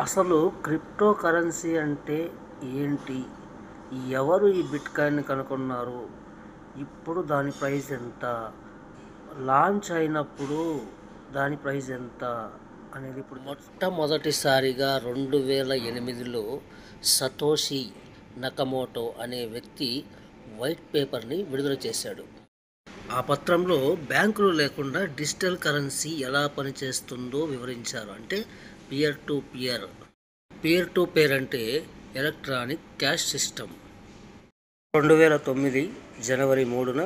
అసలు crypto currency అంటే ఏంటి? ఎవరు ఈ బిట్‌కాయిన్‌ని కనుగొన్నారు? ఇప్పుడు దాని ప్రైస్ ఎంత? లాంచ్ అయినప్పుడు దాని ప్రైస్ ఎంత? అనేది ఇప్పుడు మొట్టమొదటిసారిగా 2008లో సతోషి నకమోటో అనే వ్యక్తి వైట్ పేపర్‌ని విడుదల చేశాడు. ఆ పత్రంలో బ్యాంకులు లేకుండా డిజిటల్ కరెన్సీ ఎలా పనిచేస్తుందో వివరించారు. అంటే peer to peer. Peer to peer అంటే ఎలక్ట్రానిక్ క్యాష్ సిస్టమ్. 2009 జనవరి 3న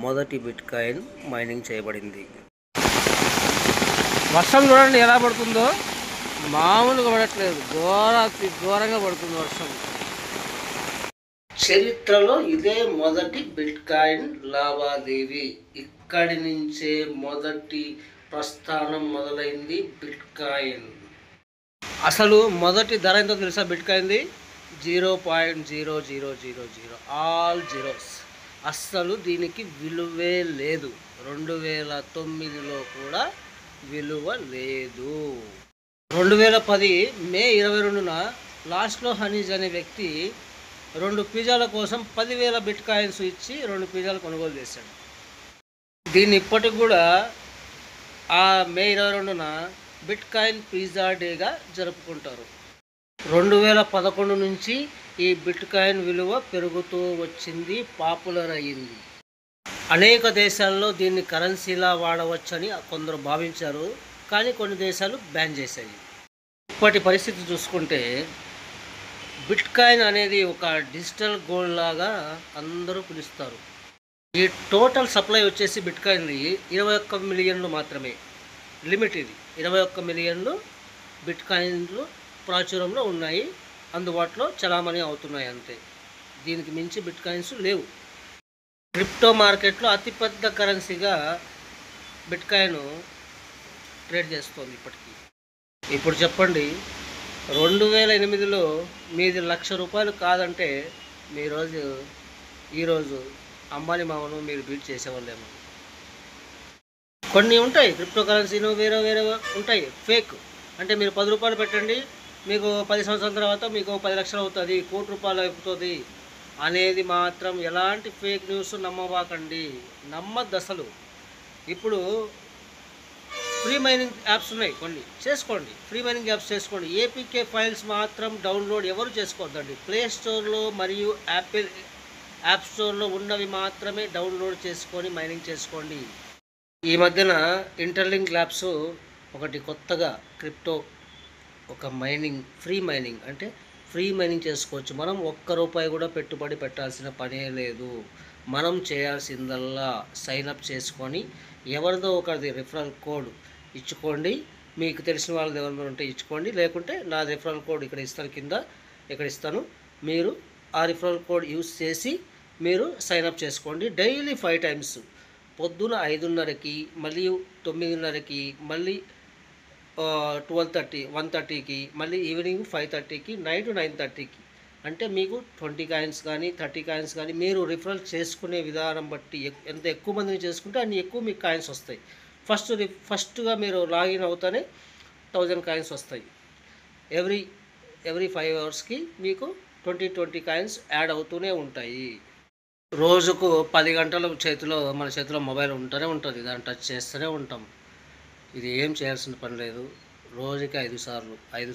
మొదటి బిట్‌కాయిన్ మైనింగ్ చేయబడింది. వర్షం చూడండి ఎలా పడుతుందో, మామూలుగా పడట్లేదు, ఘోరంగా పడుతుంది వర్షం. చరిత్రలో ఇదే మొదటి బిట్‌కాయిన్ లావాదేవీ. ఇక్కడి నుంచే మొదటి ప్రస్థానం మొదలైంది బిట్‌కాయిన్. అసలు మొదటి ధర ఎంతో తెలుసా బిట్‌కాయిన్‌ది? 0.0000, ఆల్ జీరోస్. అస్సలు దీనికి విలువే లేదు. 2009లో కూడా విలువ లేదు. 2010 మే 22న లాస్లో హనీజ్ అనే వ్యక్తి 2 పిజ్జాల కోసం 10,000 బిట్‌కాయిన్స్ ఇచ్చి 2 పిజ్జాలు కొనుగోలు చేశాడు. దీన్ని ఇప్పటికి కూడా ఆ మే 22న బిట్‌కాయిన్ పిజ్జా డేగా జరుపుకుంటారు. 2011 నుంచి ఈ బిట్‌కాయిన్ విలువ పెరుగుతూ వచ్చింది, పాపులర్ అయ్యింది. అనేక దేశాల్లో దీన్ని కరెన్సీలా వాడవచ్చని కొందరు భావించారు, కానీ కొన్ని దేశాలు బ్యాన్ చేశాయి. ఇప్పటి పరిస్థితి చూసుకుంటే బిట్‌కాయిన్ అనేది ఒక డిజిటల్ గోల్డ్ లాగా అందరూ పిలుస్తారు. ఈ టోటల్ సప్లై వచ్చేసి బిట్‌కాయిన్‌ది 21 మిలియన్లు మాత్రమే. లిమిట్ ఇది. 21 మిలియన్లు బిట్‌కాయిన్లు ప్రాచుర్యంలో ఉన్నాయి, అందుబాటులో చలామణి అవుతున్నాయి అంతే. దీనికి మించి బిట్‌కాయిన్స్ లేవు. క్రిప్టో మార్కెట్లో అతిపెద్ద కరెన్సీగా బిట్‌కాయిన్ ట్రేడ్ చేస్తోంది ఇప్పటికీ. ఇప్పుడు చెప్పండి, 2008లో మీది ₹1,00,000 కాదంటే ఈరోజు అంబానీ మామను మీరు బీట్ చేసేవాళ్ళేమో. కొన్ని ఉంటాయి క్రిప్టో కరెన్సీలు వేరే వేరే ఉంటాయి ఫేక్. అంటే మీరు ₹10 పెట్టండి, మీకు 10 సంవత్సరాల తర్వాత మీకు 10 లక్షలు అవుతుంది, ₹1,00,00,000 అవుతుంది అనేది మాత్రం ఎలాంటి ఫేక్ న్యూస్ నమ్మవాకండి. నమ్మద్దు అసలు. ఇప్పుడు ఫ్రీ మైనింగ్ యాప్స్ ఉన్నాయి, కొన్ని చేసుకోండి. ఫ్రీ మైనింగ్ యాప్స్ చేసుకోండి. ఏపీకే ఫైల్స్ మాత్రం డౌన్లోడ్ ఎవరు చేసుకోవద్దండి. ప్లే స్టోర్లో మరియు యాపిల్ యాప్ స్టోర్లో ఉన్నవి మాత్రమే డౌన్లోడ్ చేసుకొని మైనింగ్ చేసుకోండి. ఈ మధ్యన ఇంటర్లింక్ ల్యాబ్స్ ఒకటి కొత్తగా క్రిప్టో ఒక మైనింగ్ ఫ్రీ మైనింగ్ అంటే ఫ్రీ మైనింగ్ చేసుకోవచ్చు. మనం ₹1 కూడా పెట్టుబడి పెట్టాల్సిన పనే లేదు. మనం చేయాల్సిందల్లా సైన్అప్ చేసుకొని ఎవరిదో ఒకరిది రిఫరల్ కోడ్ ఇచ్చుకోండి. మీకు తెలిసిన వాళ్ళది ఎవరైనా ఉంటే ఇచ్చుకోండి, లేకుంటే నా రిఫరల్ కోడ్ ఇక్కడ ఇస్తాను, కింద ఇక్కడ ఇస్తాను. మీరు ఆ రిఫరల్ కోడ్ యూస్ చేసి మీరు సైన్అప్ చేసుకోండి. డైలీ 5 టైమ్స్, పొద్దున 5:30కి, మళ్ళీ 9:30కి, మళ్ళీ 12:30 1:30కి, మళ్ళీ ఈవినింగ్ 5:30కి, నైట్ 9:30కి. అంటే మీకు 20 కాయిన్స్ కానీ 30 కాయిన్స్ కానీ మీరు రిఫరల్ చేసుకునే విధానం బట్టి ఎంత ఎక్కువ మందిని చేసుకుంటే అన్ని ఎక్కువ మీకు కాయిన్స్ వస్తాయి. ఫస్ట్గా మీరు లాగిన్ అవుతానే 1000 కాయిన్స్ వస్తాయి. ఎవ్రీ 5 అవర్స్కి మీకు 20 కాయిన్స్ యాడ్ అవుతూనే ఉంటాయి. రోజుకు 10 గంటలు మన చేతిలో మొబైల్ ఉంటూనే ఉంటుంది, దాన్ని టచ్ చేస్తూనే ఉంటాం. ఇది ఏం చేయాల్సిన పని లేదు. రోజుకి 5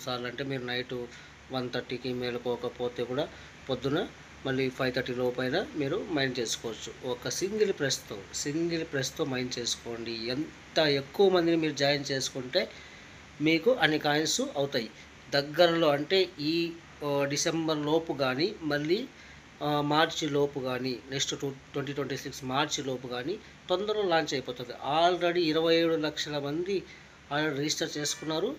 సార్లు అంటే మీరు నైటు 1:30కి మేలుకోకపోతే కూడా పొద్దున మళ్ళీ 5:30 లోపైన మీరు మైండ్ చేసుకోవచ్చు. ఒక సింగిల్ ప్రెస్తో మైండ్ చేసుకోండి. ఎంత ఎక్కువ మందిని మీరు జాయిన్ చేసుకుంటే మీకు అన్ని కాయిన్స్ అవుతాయి. దగ్గరలో అంటే ఈ డిసెంబర్ లోపు కానీ, మళ్ళీ మార్చి లోపు కానీ, నెక్స్ట్ 2026 మార్చి లోపు కానీ తొందరలో లాంచ్ అయిపోతుంది. ఆల్రెడీ 27 లక్షల మంది ఆల్రెడీ రిజిస్టర్ చేసుకున్నారు.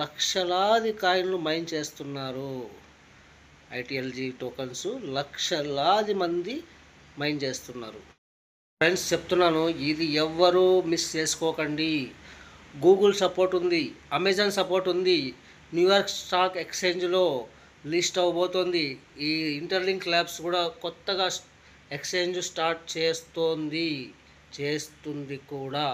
లక్షలాది కాయిన్లు మైన్ చేస్తున్నారు. ఐటీఎల్జీ టోకన్స్ లక్షలాది మంది మైన్ చేస్తున్నారు. ఫ్రెండ్స్ చెప్తున్నాను, ఇది ఎవ్వరూ మిస్ చేసుకోకండి. గూగుల్ సపోర్ట్ ఉంది, అమెజాన్ సపోర్ట్ ఉంది, న్యూయార్క్ స్టాక్ ఎక్స్చేంజ్లో లిస్ట్ అవ్వబోతోంది. ఈ ఇంటర్లింక్ ల్యాబ్స్ కూడా కొత్తగా ఎక్స్చేంజ్ స్టార్ట్ చేస్తుంది కూడా.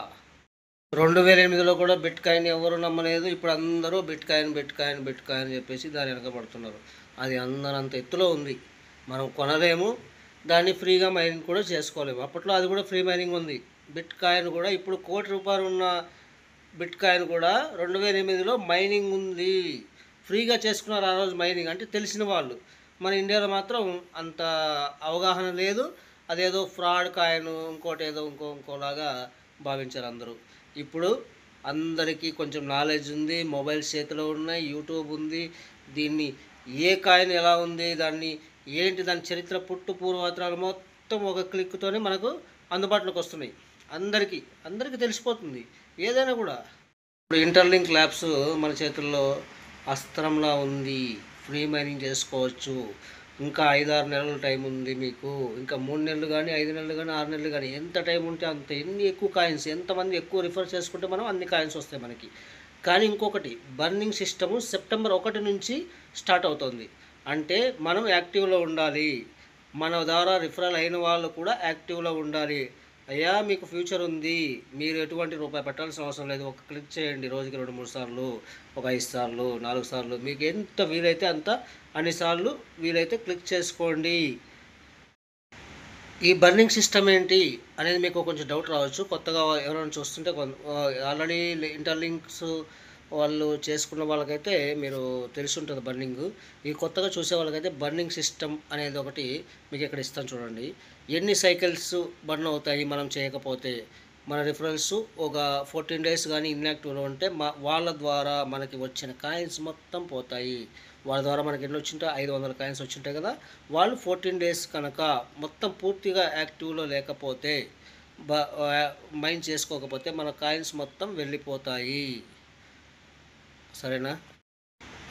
2008లో కూడా బిట్ కాయిన్ ఎవరు నమ్మలేదు. ఇప్పుడు అందరూ బిట్ కాయిన్ చెప్పేసి దాని వెనక పడుతున్నారు. అది అందరంత ఎత్తులో ఉంది. మనం కొనలేము, దాన్ని ఫ్రీగా మైనింగ్ కూడా చేసుకోలేము. అప్పట్లో అది కూడా ఫ్రీ మైనింగ్ ఉంది. బిట్ కాయిన్ కూడా ఇప్పుడు ₹1,00,00,000 ఉన్న బిట్ కాయిన్ కూడా 2008లో మైనింగ్ ఉంది. ఫ్రీగా చేసుకున్నారు ఆ రోజు మైనింగ్. అంటే తెలిసిన వాళ్ళు. మన ఇండియాలో మాత్రం అంత అవగాహన లేదు. అదేదో ఫ్రాడ్ కాయిన్, ఇంకోటి ఏదో ఇంకోలాగా భావించారు అందరూ. ఇప్పుడు అందరికీ కొంచెం నాలెడ్జ్ ఉంది, మొబైల్స్ చేతిలో ఉన్నాయి, యూట్యూబ్ ఉంది. దీన్ని ఏ కాయిన్ ఎలా ఉంది, దాని చరిత్ర పుట్టు పూర్వోత్తరాలు మొత్తం ఒక క్లిక్తోనే మనకు అందుబాటులోకి వస్తున్నాయి. అందరికీ తెలిసిపోతుంది ఏదైనా కూడా. ఇప్పుడు ఇంటర్లింక్ ల్యాబ్స్ మన చేతుల్లో అస్త్రంలా ఉంది. ఫ్రీ మైనింగ్ చేసుకోవచ్చు. ఇంకా 5-6 నెలల టైం ఉంది మీకు. ఇంకా 3 నెలలు కానీ, 5 నెలలు కానీ, 6 నెలలు కానీ, ఎంత టైం ఉంటే అంత. ఎన్ని ఎక్కువ కాయిన్స్, ఎంతమంది ఎక్కువ రిఫర్ చేసుకుంటే మనం అన్ని కాయిన్స్ వస్తాయి మనకి. కానీ ఇంకొకటి, బర్నింగ్ సిస్టము సెప్టెంబర్ 1 నుంచి స్టార్ట్ అవుతుంది. అంటే మనం యాక్టివ్లో ఉండాలి. మన ద్వారా రిఫరల్ అయిన వాళ్ళు కూడా యాక్టివ్లో ఉండాలి. అయ్యా మీకు ఫ్యూచర్ ఉంది, మీరు ఎటువంటి రూపాయి పెట్టాల్సిన అవసరం లేదు. ఒక క్లిక్ చేయండి, రోజుకి 2-3 సార్లు, ఒక 5 సార్లు, 4 సార్లు, మీకు ఎంత వీలైతే అంత, అన్నిసార్లు వీలైతే క్లిక్ చేసుకోండి. ఈ బర్నింగ్ సిస్టమ్ ఏంటి అనేది మీకు కొంచెం డౌట్ రావచ్చు. కొత్తగా ఎవరైనా చూస్తుంటే ఆల్రెడీ ఇంటర్లింక్స్ వాళ్ళు చేసుకున్న వాళ్ళకైతే మీరు తెలిసి ఉంటుంది బర్నింగ్. ఈ కొత్తగా చూసే వాళ్ళకైతే బర్నింగ్ సిస్టమ్ అనేది ఒకటి మీకు ఇక్కడ ఇస్తాను చూడండి. ఎన్ని సైకిల్స్ బర్న్ అవుతాయి మనం చేయకపోతే. మన రిఫరెన్స్ ఒక 14 డేస్ కానీ ఇన్యాక్టివ్లో ఉంటే వాళ్ళ ద్వారా మనకి వచ్చిన కాయిన్స్ మొత్తం పోతాయి. వాళ్ళ ద్వారా మనకి ఎన్ని వచ్చింటాయి, 500 కాయిన్స్ వచ్చింటాయి కదా. వాళ్ళు 14 డేస్ కనుక మొత్తం పూర్తిగా యాక్టివ్లో లేకపోతే, మైండ్ చేసుకోకపోతే మన కాయిన్స్ మొత్తం వెళ్ళిపోతాయి. సరేనా?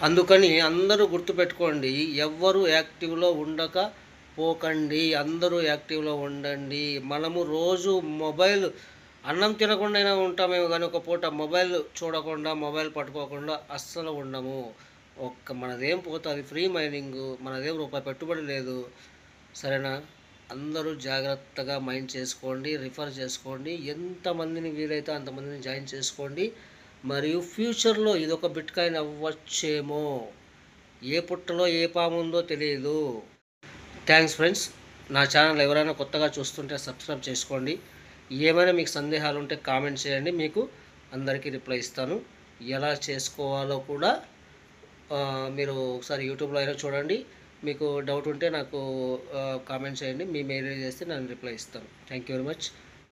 అందుకని అందరూ గుర్తుపెట్టుకోండి, ఎవ్వరు యాక్టివ్లో పోకండి, అందరూ యాక్టివ్లో ఉండండి. మనము రోజు మొబైల్, అన్నం తినకుండా అయినా ఉంటామేమో కానీ ఒక పూట మొబైల్ చూడకుండా, మొబైల్ పట్టుకోకుండా అస్సలు ఉండము. మనదేం పోతుంది, ఫ్రీ మైనింగ్, మనదేం రూపాయి పెట్టుబడి లేదు. సరేనా? అందరూ జాగ్రత్తగా మైండ్ చేసుకోండి, రిఫర్ చేసుకోండి, ఎంతమందిని వీలైతే అంతమందిని జాయిన్ చేసుకోండి. మరియు ఫ్యూచర్లో ఇదొక బిట్ కాయిన్ అవ్వచ్చేమో. ఏ పుట్టలో ఏ పాము ఉందో తెలియదు. Thanks friends. నా ఛానల్ ఎవరైనా కొత్తగా చూస్తుంటే సబ్స్క్రైబ్ చేసుకోండి. ఏమైనా మీకు సందేహాలు ఉంటే కామెంట్ చేయండి, మీకు అందరికీ రిప్లై ఇస్తాను. ఎలా చేసుకోవాలో కూడా మీరు ఒకసారి యూట్యూబ్లో అయినా చూడండి. మీకు డౌట్ ఉంటే నాకు కామెంట్ చేయండి, మీ మెయిల్ చేస్తే నేను రిప్లై ఇస్తాను. Thank you very much.